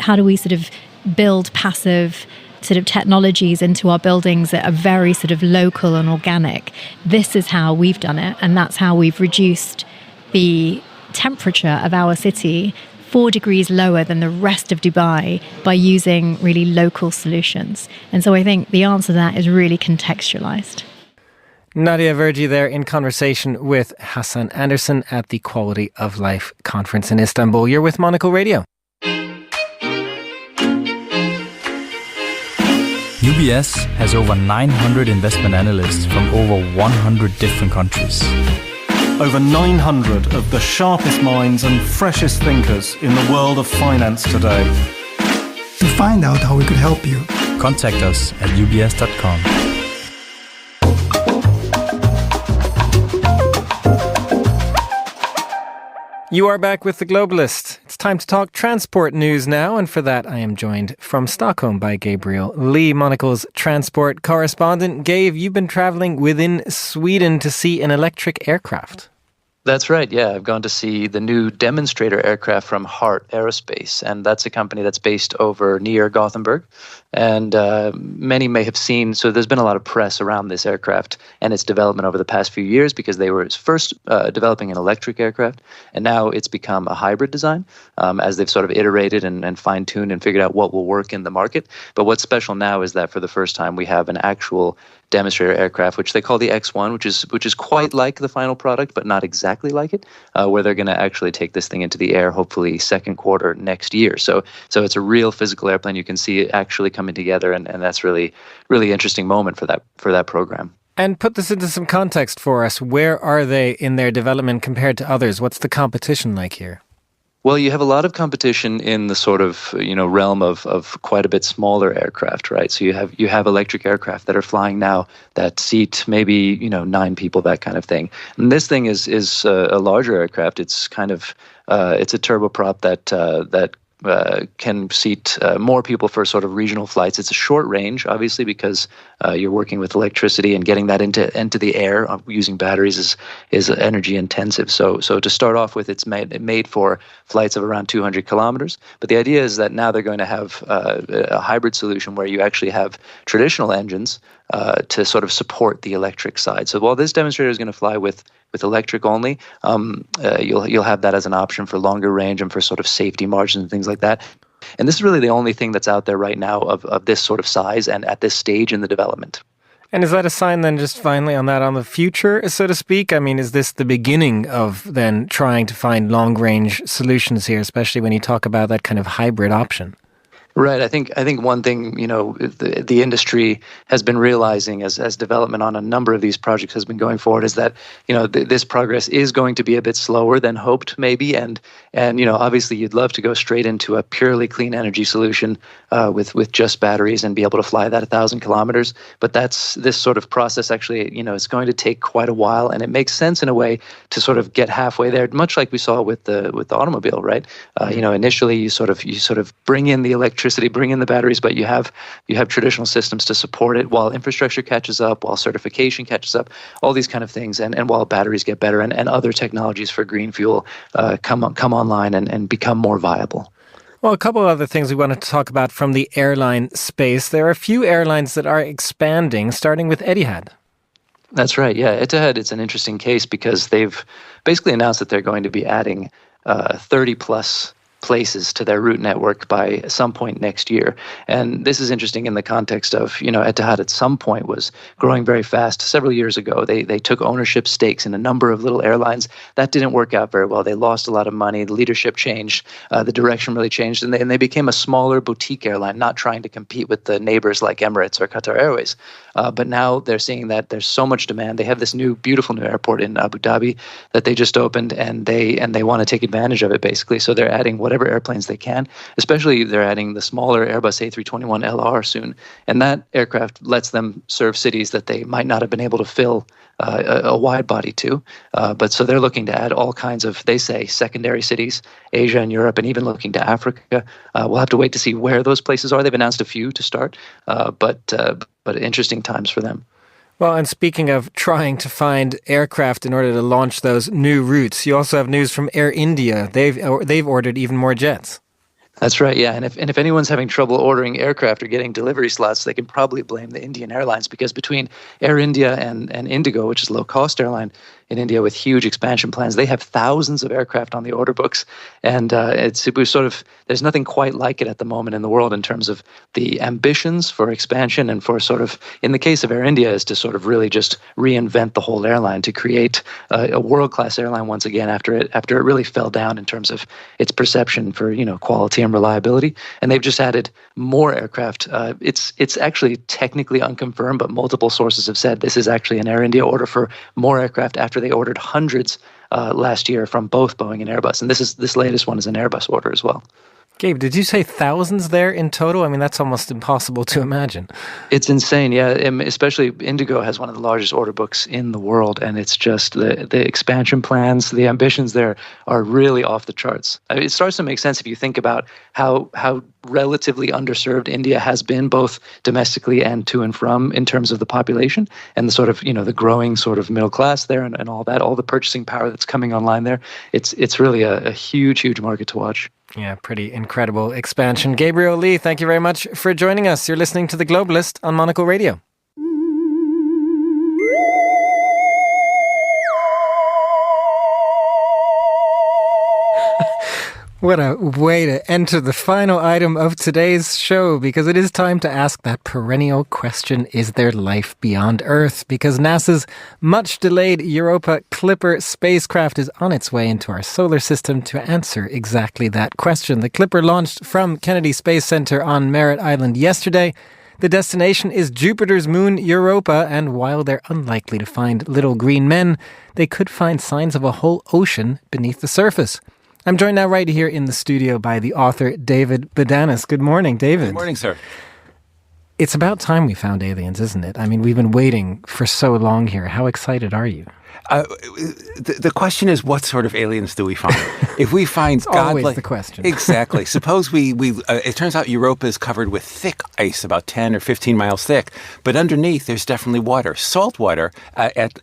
How do we sort of build passive sort of technologies into our buildings that are very sort of local and organic? This is how we've done it, and that's how we've reduced the temperature of our city 4 degrees lower than the rest of Dubai by using really local solutions. And so I think the answer to that is really contextualized. Nadia Verji there in conversation with Hassan Anderson at the Quality of Life Conference in Istanbul. You're with Monocle Radio. UBS has over 900 investment analysts from over 100 different countries. Over 900 of the sharpest minds and freshest thinkers in the world of finance today. To find out how we could help you, contact us at ubs.com. You are back with The Globalist. It's time to talk transport news now, and for that I am joined from Stockholm by Gabriel Lee, Monocle's transport correspondent. Gabe, you've been travelling within Sweden to see an electric aircraft. That's right, yeah. I've gone to see the new demonstrator aircraft from Heart Aerospace, and that's a company that's based over near Gothenburg. And many may have seen, so there's been a lot of press around this aircraft and its development over the past few years, because they were first developing an electric aircraft, and now it's become a hybrid design as they've sort of iterated and fine-tuned and figured out what will work in the market. But what's special now is that for the first time we have an actual demonstrator aircraft, which they call the X1, which is quite like the final product, but not exactly like it, where they're going to actually take this thing into the air, hopefully second quarter next year. So it's a real physical airplane. You can see it actually coming together, and that's really, really interesting moment for that program. And put this into some context for us. Where are they in their development compared to others? What's the competition like here? Well, you have a lot of competition in the sort of realm of quite a bit smaller aircraft, right? So you have electric aircraft that are flying now that seat maybe 9 people, that kind of thing. And this thing is a larger aircraft. It's kind of it's a turboprop that can seat more people for sort of regional flights. It's a short range, obviously, because you're working with electricity, and getting that into the air using batteries is energy intensive. So to start off with, it's made for flights of around 200 kilometers. But the idea is that now they're going to have a hybrid solution where you actually have traditional engines to sort of support the electric side. So while this demonstrator is going to fly with electric only, you'll have that as an option for longer range and for sort of safety margins and things like that. And this is really the only thing that's out there right now of this sort of size and at this stage in the development. And is that a sign then, just finally on the future, so to speak? I mean, is this the beginning of then trying to find long-range solutions here, especially when you talk about that kind of hybrid option? Right. I think one thing, the industry has been realizing as development on a number of these projects has been going forward is that, this progress is going to be a bit slower than hoped, maybe. And obviously you'd love to go straight into a purely clean energy solution with just batteries and be able to fly that 1,000 kilometers. But this sort of process actually, it's going to take quite a while, and it makes sense in a way to sort of get halfway there, much like we saw with the automobile, right? Initially you sort of bring in the electricity, bring in the batteries, but you have traditional systems to support it while infrastructure catches up, while certification catches up, all these kind of things, and while batteries get better and other technologies for green fuel come online and become more viable. Well, a couple of other things we wanted to talk about from the airline space. There are a few airlines that are expanding, starting with Etihad. That's right. Yeah, Etihad, it's an interesting case because they've basically announced that they're going to be adding 30 plus places to their route network by some point next year. And this is interesting in the context of, Etihad at some point was growing very fast. Several years ago, they took ownership stakes in a number of little airlines. That didn't work out very well. They lost a lot of money. The leadership changed. The direction really changed. And they became a smaller boutique airline, not trying to compete with the neighbors like Emirates or Qatar Airways. But now they're seeing that there's so much demand. They have this beautiful new airport in Abu Dhabi that they just opened, and they want to take advantage of it, basically. So they're adding whatever airplanes they can. Especially they're adding the smaller Airbus A321LR soon. And that aircraft lets them serve cities that they might not have been able to fill a wide body to. But so they're looking to add all kinds of, they say, secondary cities, Asia and Europe, and even looking to Africa. We'll have to wait to see where those places are. They've announced a few to start, but interesting times for them. Well, and speaking of trying to find aircraft in order to launch those new routes, you also have news from Air India. They've ordered even more jets. That's right, yeah. And if anyone's having trouble ordering aircraft or getting delivery slots, they can probably blame the Indian Airlines, because between Air India and Indigo, which is a low-cost airline in India with huge expansion plans, they have thousands of aircraft on the order books. And there's nothing quite like it at the moment in the world in terms of the ambitions for expansion and for sort of, in the case of Air India, is to sort of really just reinvent the whole airline, to create a world-class airline once again after it really fell down in terms of its perception for, quality and reliability. And they've just added more aircraft. It's actually technically unconfirmed, but multiple sources have said this is actually an Air India order for more aircraft after they ordered hundreds last year from both Boeing and Airbus. And this latest one is an Airbus order as well. Gabe, did you say thousands there in total? I mean, that's almost impossible to imagine. It's insane, yeah. Especially Indigo has one of the largest order books in the world, and it's just the expansion plans, the ambitions there are really off the charts. I mean, it starts to make sense if you think about how relatively underserved India has been, both domestically and to and from, in terms of the population and the sort of, the growing sort of middle class there and all that, all the purchasing power that's coming online there. It's really a huge, huge market to watch. Yeah, pretty incredible expansion. Gabriel Lee, thank you very much for joining us. You're listening to The Globalist on Monocle Radio. What a way to enter the final item of today's show, because it is time to ask that perennial question, is there life beyond Earth? Because NASA's much-delayed Europa Clipper spacecraft is on its way into our solar system to answer exactly that question. The Clipper launched from Kennedy Space Center on Merritt Island yesterday. The destination is Jupiter's moon Europa, and while they're unlikely to find little green men, they could find signs of a whole ocean beneath the surface. I'm joined now right here in the studio by the author David Badanis. Good morning, David. Good morning, sir. It's about time we found aliens, isn't it? I mean, we've been waiting for so long here. How excited are you? The question is, what sort of aliens do we find? If we find always godlike, the question. Exactly. Suppose we it turns out Europa is covered with thick ice, about 10 or 15 miles thick, but underneath there's definitely water, salt water,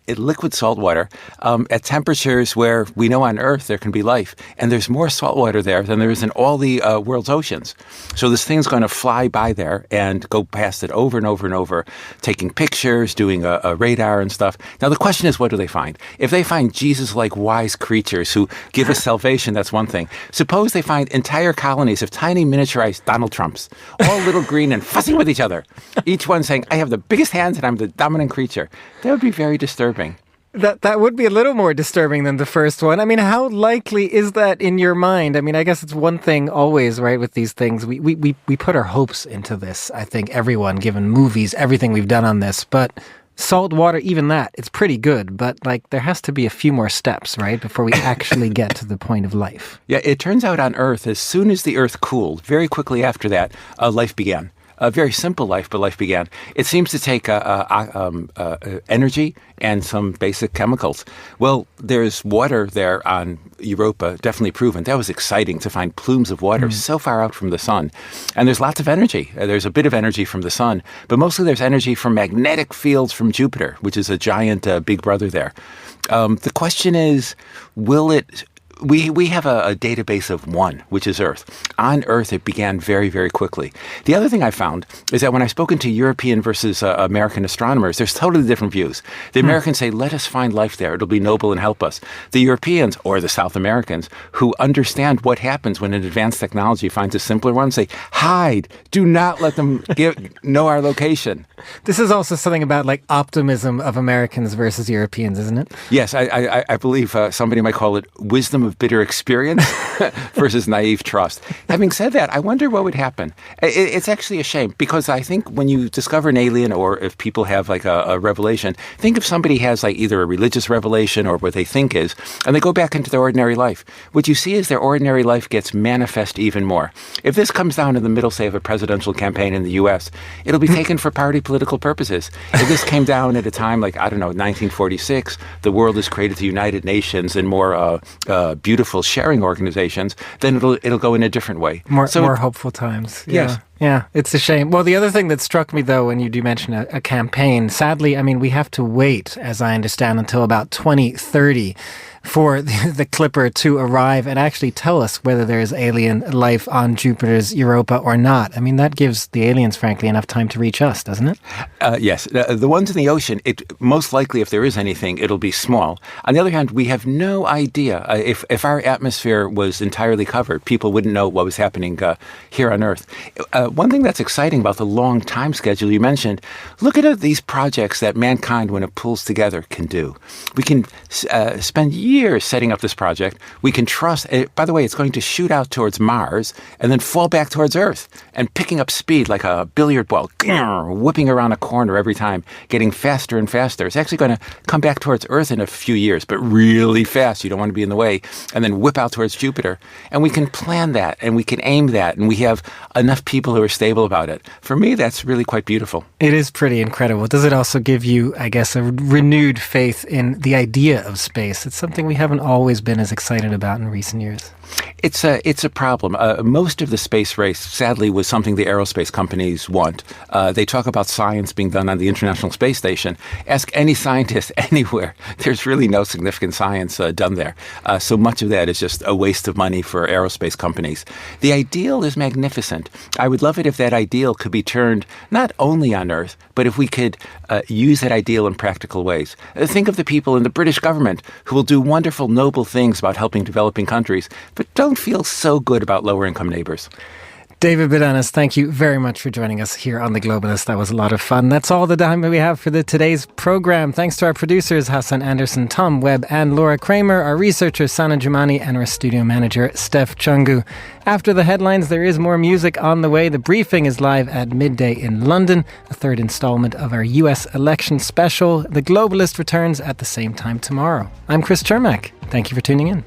liquid salt water, at temperatures where we know on Earth there can be life, and there's more salt water there than there is in all the world's oceans. So this thing's going to fly by there and go past it over and over and over, taking pictures, doing a radar and stuff. Now the question is, what do they find? If they find Jesus-like wise creatures who give us salvation, that's one thing. Suppose they find entire colonies of tiny miniaturized Donald Trumps, all little green and fussing with each other, each one saying, I have the biggest hands and I'm the dominant creature. That would be very disturbing. That would be a little more disturbing than the first one. I mean, how likely is that in your mind? I mean, I guess it's one thing always, right, with these things. We put our hopes into this, I think, everyone, given movies, everything we've done on this. But salt water, even that, it's pretty good. But, like, there has to be a few more steps, right, before we actually get to the point of life. Yeah, it turns out on Earth, as soon as the Earth cooled, very quickly after that, life began. A very simple life, but life began. It seems to take energy and some basic chemicals. Well, there's water there on Europa, definitely proven. That was exciting to find plumes of water so far out from the sun. And there's lots of energy. There's a bit of energy from the sun, but mostly there's energy from magnetic fields from Jupiter, which is a giant big brother there. The question is, will it... We have a database of one, which is Earth. On Earth, it began very, very quickly. The other thing I found is that when I've spoken to European versus American astronomers, there's totally different views. The Americans say, let us find life there. It'll be noble and help us. The Europeans, or the South Americans, who understand what happens when an advanced technology finds a simpler one, say, hide. Do not let them know our location. This is also something about, like, optimism of Americans versus Europeans, isn't it? Yes, I believe somebody might call it wisdom of bitter experience versus naive trust. Having said that, I wonder what would happen. It's actually a shame, because I think when you discover an alien, or if people have like a revelation, think if somebody has like either a religious revelation or what they think is, and they go back into their ordinary life. What you see is their ordinary life gets manifest even more. If this comes down in the middle, say, of a presidential campaign in the U.S., it'll be taken for party political purposes. If this came down at a time like, I don't know, 1946, the world has created the United Nations and more beautiful sharing organizations, then it'll go in a different way. More hopeful times. Yeah. Yes. Yeah, it's a shame. Well, the other thing that struck me, though, when you do mention a campaign, sadly, I mean, we have to wait, as I understand, until about 2030 for the Clipper to arrive and actually tell us whether there is alien life on Jupiter's Europa or not. I mean, that gives the aliens, frankly, enough time to reach us, doesn't it? Yes. The ones in the ocean, most likely, if there is anything, it'll be small. On the other hand, we have no idea. If our atmosphere was entirely covered, people wouldn't know what was happening here on Earth. One thing that's exciting about the long time schedule you mentioned, look at these projects that mankind, when it pulls together, can do. We can spend years setting up this project. We can trust, by the way, it's going to shoot out towards Mars and then fall back towards Earth and picking up speed like a billiard ball, whipping around a corner every time, getting faster and faster. It's actually going to come back towards Earth in a few years, but really fast. You don't want to be in the way, and then whip out towards Jupiter. And we can plan that, and we can aim that, and we have enough people who are stable about it. For me, that's really quite beautiful. It is pretty incredible. Does it also give you, I guess, a renewed faith in the idea of space? It's something we haven't always been as excited about in recent years. It's a problem. Most of the space race, sadly, was something the aerospace companies want. They talk about science being done on the International Space Station. Ask any scientist anywhere. There's really no significant science done there. So much of that is just a waste of money for aerospace companies. The ideal is magnificent. I would love it if that ideal could be turned not only on Earth, but if we could use that ideal in practical ways. Think of the people in the British government who will do wonderful, noble things about helping developing countries, but don't feel so good about lower-income neighbors. David Badanas, thank you very much for joining us here on The Globalist. That was a lot of fun. That's all the time that we have for today's program. Thanks to our producers, Hassan Anderson, Tom Webb, and Laura Kramer, our researcher, Sana Jumani, and our studio manager, Steph Chungu. After the headlines, there is more music on the way. The briefing is live at midday in London, a third installment of our US election special. The Globalist returns at the same time tomorrow. I'm Chris Chermak. Thank you for tuning in.